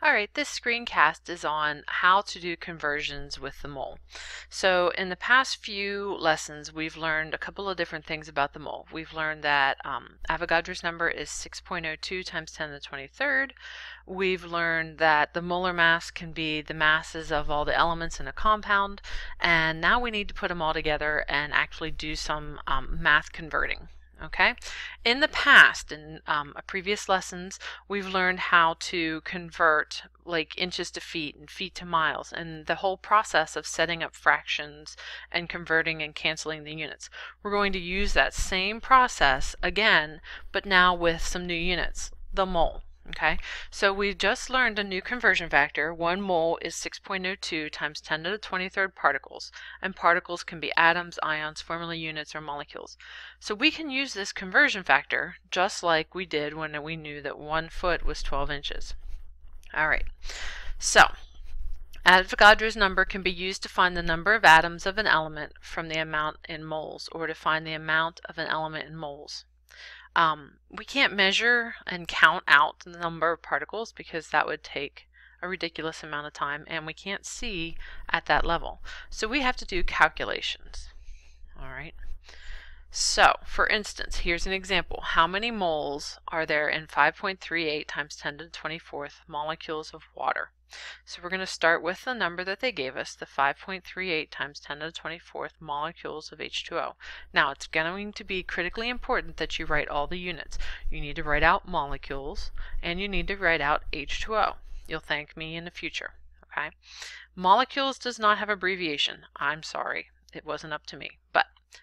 Alright, this screencast is on how to do conversions with the mole. So in the past few lessons we've learned a couple of different things about the mole. We've learned that Avogadro's number is 6.02 times 10 to the 23rd. We've learned that the molar mass can be the masses of all the elements in a compound, and now we need to put them all together and actually do some math converting. Okay, in the past, in previous lessons, we've learned how to convert like inches to feet and feet to miles, and the whole process of setting up fractions and converting and canceling the units. We're going to use that same process again, but now with some new units, the mole. Okay, so we just learned a new conversion factor. 1 mole is 6.02 times 10 to the 23rd particles, and particles can be atoms, ions, formula units, or molecules. So we can use this conversion factor just like we did when we knew that 1 foot was 12 inches. Alright, so Avogadro's number can be used to find the number of atoms of an element from the amount in moles, or to find the amount of an element in moles. We can't measure and count out the number of particles because that would take a ridiculous amount of time, and we can't see at that level. So we have to do calculations. All right. So, for instance, here's an example. How many moles are there in 5.38 times 10 to the 24th molecules of water? So we're going to start with the number that they gave us, the 5.38 times 10 to the 24th molecules of H2O. Now, it's going to be critically important that you write all the units. You need to write out molecules, and you need to write out H2O. You'll thank me in the future. Okay? Molecules does not have abbreviation. I'm sorry. It wasn't up to me.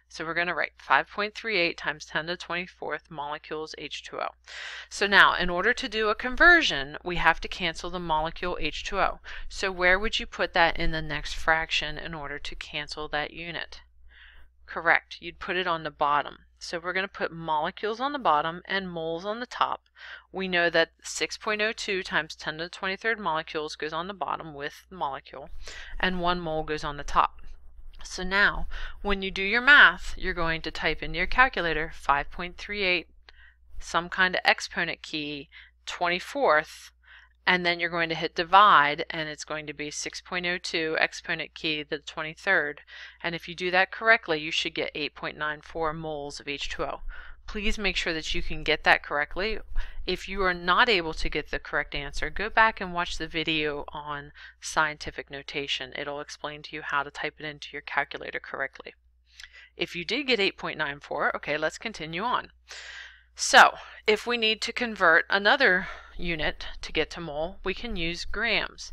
So we're going to write 5.38 times 10 to the 24th molecules H2O. So now, in order to do a conversion, we have to cancel the molecule H2O. So where would you put that in the next fraction in order to cancel that unit? Correct, you'd put it on the bottom. So we're going to put molecules on the bottom and moles on the top. We know that 6.02 times 10 to the 23rd molecules goes on the bottom with the molecule, and 1 mole goes on the top. So now, when you do your math, you're going to type into your calculator 5.38, some kind of exponent key, 24th, and then you're going to hit divide, and it's going to be 6.02 exponent key the 23rd. And if you do that correctly, you should get 8.94 moles of H2O. Please make sure that you can get that correctly. If you are not able to get the correct answer, go back and watch the video on scientific notation. It'll explain to you how to type it into your calculator correctly. If you did get 8.94, okay, let's continue on. So, if we need to convert another unit to get to mole, we can use grams.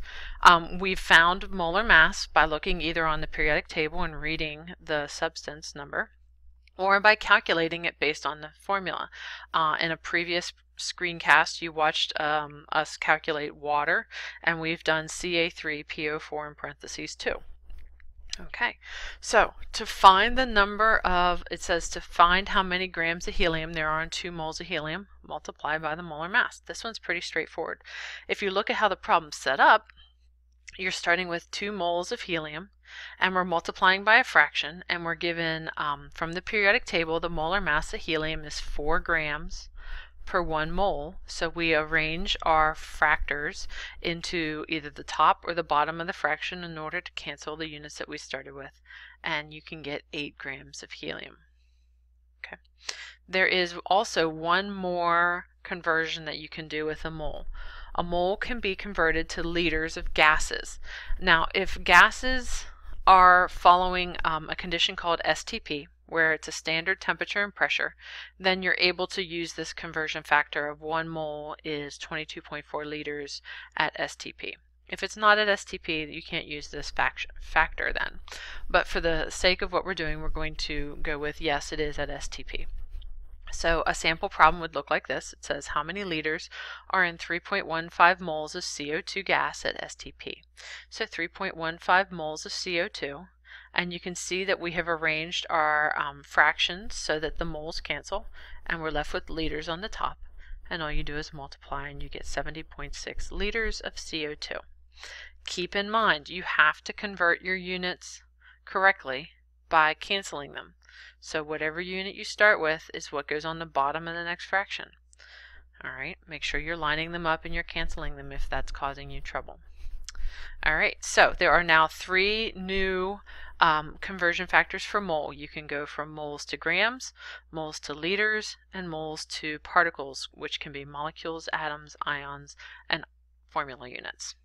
We've found molar mass by looking either on the periodic table and reading the substance number, or by calculating it based on the formula. In a previous screencast, you watched us calculate water, and we've done Ca3PO4 in parentheses 2. Okay, so to find the number of, it says to find how many grams of helium there are in 2 moles of helium, multiply by the molar mass. This one's pretty straightforward. If you look at how the problem's set up, you're starting with 2 moles of helium, and we're multiplying by a fraction, and we're given from the periodic table the molar mass of helium is 4 grams per 1 mole. So we arrange our factors into either the top or the bottom of the fraction in order to cancel the units that we started with, and you can get 8 grams of helium. Okay. There is also one more conversion that you can do with a mole. A mole can be converted to liters of gases. Now, if gases are following a condition called STP, where it's a standard temperature and pressure, then you're able to use this conversion factor of 1 mole is 22.4 liters at STP. If it's not at STP, you can't use this factor then. But for the sake of what we're doing, we're going to go with yes, it is at STP. So a sample problem would look like this. It says how many liters are in 3.15 moles of CO2 gas at STP. So 3.15 moles of CO2, and you can see that we have arranged our fractions so that the moles cancel, and we're left with liters on the top, and all you do is multiply and you get 70.6 liters of CO2. Keep in mind, you have to convert your units correctly by canceling them. So whatever unit you start with is what goes on the bottom of the next fraction. All right, make sure you're lining them up and you're canceling them if that's causing you trouble. All right, so there are now 3 new conversion factors for mole. You can go from moles to grams, moles to liters, and moles to particles, which can be molecules, atoms, ions, and formula units.